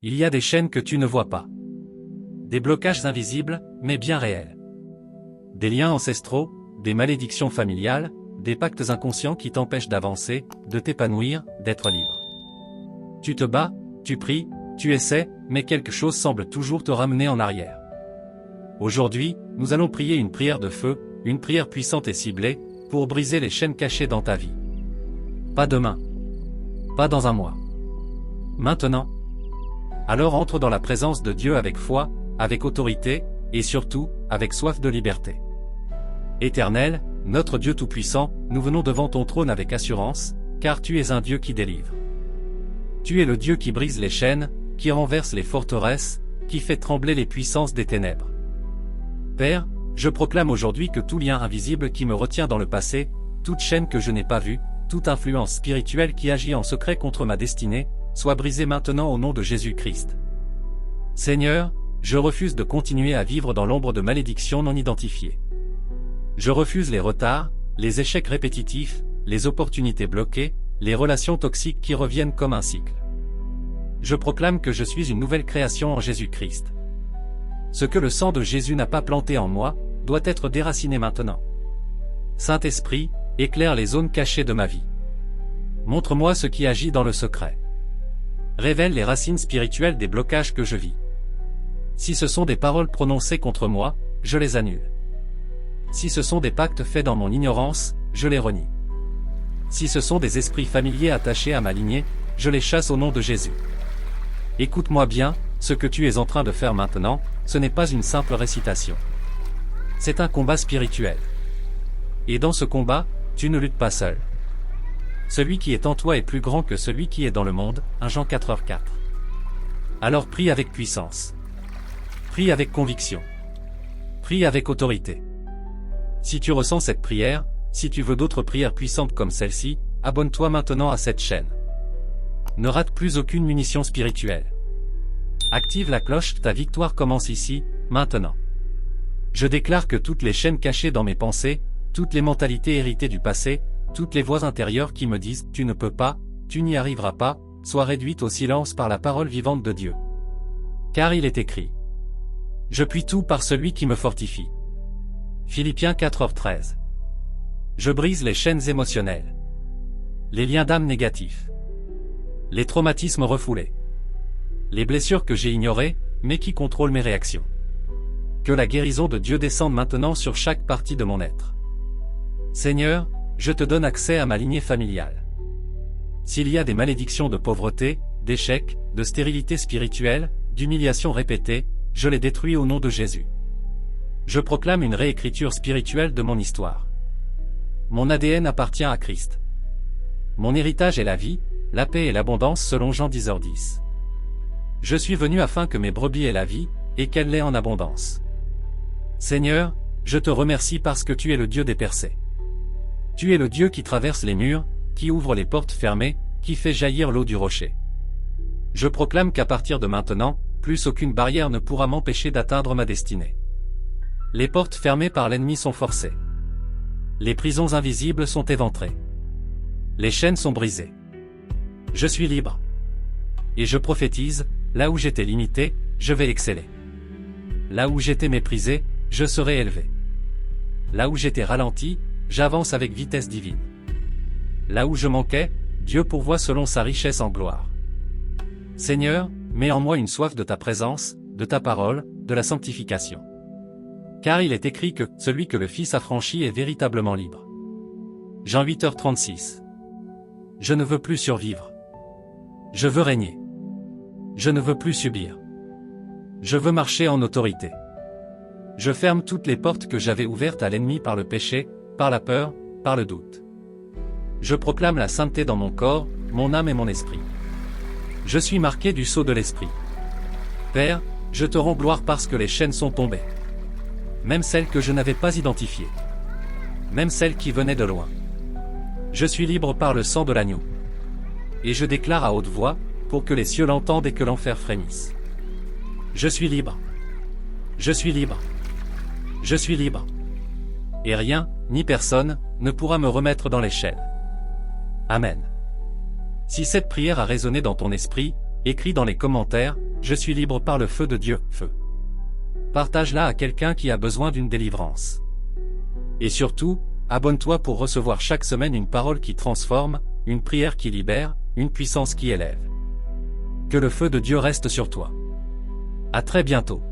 Il y a des chaînes que tu ne vois pas. Des blocages invisibles, mais bien réels. Des liens ancestraux, des malédictions familiales, des pactes inconscients qui t'empêchent d'avancer, de t'épanouir, d'être libre. Tu te bats, tu pries, tu essaies, mais quelque chose semble toujours te ramener en arrière. Aujourd'hui, nous allons prier une prière de feu, une prière puissante et ciblée, pour briser les chaînes cachées dans ta vie. Pas demain. Pas dans un mois. Maintenant. Alors entre dans la présence de Dieu avec foi, avec autorité, et surtout, avec soif de liberté. Éternel, notre Dieu Tout-Puissant, nous venons devant ton trône avec assurance, car tu es un Dieu qui délivre. Tu es le Dieu qui brise les chaînes, qui renverse les forteresses, qui fait trembler les puissances des ténèbres. Père, je proclame aujourd'hui que tout lien invisible qui me retient dans le passé, toute chaîne que je n'ai pas vue, toute influence spirituelle qui agit en secret contre ma destinée, soit brisée maintenant au nom de Jésus-Christ. Seigneur, je refuse de continuer à vivre dans l'ombre de malédictions non identifiées. Je refuse les retards, les échecs répétitifs, les opportunités bloquées, les relations toxiques qui reviennent comme un cycle. Je proclame que je suis une nouvelle création en Jésus-Christ. Ce que le sang de Jésus n'a pas planté en moi, doit être déraciné maintenant. Saint-Esprit, éclaire les zones cachées de ma vie. Montre-moi ce qui agit dans le secret. Révèle les racines spirituelles des blocages que je vis. Si ce sont des paroles prononcées contre moi, je les annule. Si ce sont des pactes faits dans mon ignorance, je les renie. Si ce sont des esprits familiers attachés à ma lignée, je les chasse au nom de Jésus. Écoute-moi bien, ce que tu es en train de faire maintenant, ce n'est pas une simple récitation. C'est un combat spirituel. Et dans ce combat, tu ne luttes pas seul. Celui qui est en toi est plus grand que celui qui est dans le monde, 1 Jean 4h4. Alors prie avec puissance. Prie avec conviction. Prie avec autorité. Si tu ressens cette prière, si tu veux d'autres prières puissantes comme celle-ci, abonne-toi maintenant à cette chaîne. Ne rate plus aucune munition spirituelle. Active la cloche, ta victoire commence ici, maintenant. Je déclare que toutes les chaînes cachées dans mes pensées, toutes les mentalités héritées du passé, toutes les voix intérieures qui me disent « tu ne peux pas, tu n'y arriveras pas », soient réduites au silence par la parole vivante de Dieu. Car il est écrit. Je puis tout par celui qui me fortifie. Philippiens 4h13. Je brise les chaînes émotionnelles. Les liens d'âme négatifs. Les traumatismes refoulés. Les blessures que j'ai ignorées, mais qui contrôlent mes réactions. Que la guérison de Dieu descende maintenant sur chaque partie de mon être. Seigneur, je te donne accès à ma lignée familiale. S'il y a des malédictions de pauvreté, d'échecs, de stérilité spirituelle, d'humiliation répétée, je les détruis au nom de Jésus. Je proclame une réécriture spirituelle de mon histoire. Mon ADN appartient à Christ. Mon héritage est la vie, la paix et l'abondance selon Jean 10h10. Je suis venu afin que mes brebis aient la vie, et qu'elles l'aient en abondance. Seigneur, je te remercie parce que tu es le Dieu des percées. Tu es le Dieu qui traverse les murs, qui ouvre les portes fermées, qui fait jaillir l'eau du rocher. Je proclame qu'à partir de maintenant, plus aucune barrière ne pourra m'empêcher d'atteindre ma destinée. Les portes fermées par l'ennemi sont forcées. Les prisons invisibles sont éventrées. Les chaînes sont brisées. Je suis libre. Et je prophétise, là où j'étais limité, je vais exceller. Là où j'étais méprisé, je serai élevé. Là où j'étais ralenti, j'avance avec vitesse divine. Là où je manquais, Dieu pourvoit selon sa richesse en gloire. Seigneur, mets en moi une soif de ta présence, de ta parole, de la sanctification. Car il est écrit que celui que le Fils a franchi est véritablement libre. Jean 8h36. Je ne veux plus survivre. Je veux régner. Je ne veux plus subir. Je veux marcher en autorité. Je ferme toutes les portes que j'avais ouvertes à l'ennemi par le péché, par la peur, par le doute. Je proclame la sainteté dans mon corps, mon âme et mon esprit. Je suis marqué du sceau de l'Esprit. Père, je te rends gloire parce que les chaînes sont tombées. Même celles que je n'avais pas identifiées. Même celles qui venaient de loin. Je suis libre par le sang de l'agneau. Et je déclare à haute voix, pour que les cieux l'entendent et que l'enfer frémisse. Je suis libre. Je suis libre. Je suis libre. Et rien, ni personne, ne pourra me remettre dans les chaînes. Amen. Si cette prière a résonné dans ton esprit, écris dans les commentaires, Je suis libre par le feu de Dieu, feu. Partage-la à quelqu'un qui a besoin d'une délivrance. Et surtout, abonne-toi pour recevoir chaque semaine une parole qui transforme, une prière qui libère, une puissance qui élève. Que le feu de Dieu reste sur toi. À très bientôt.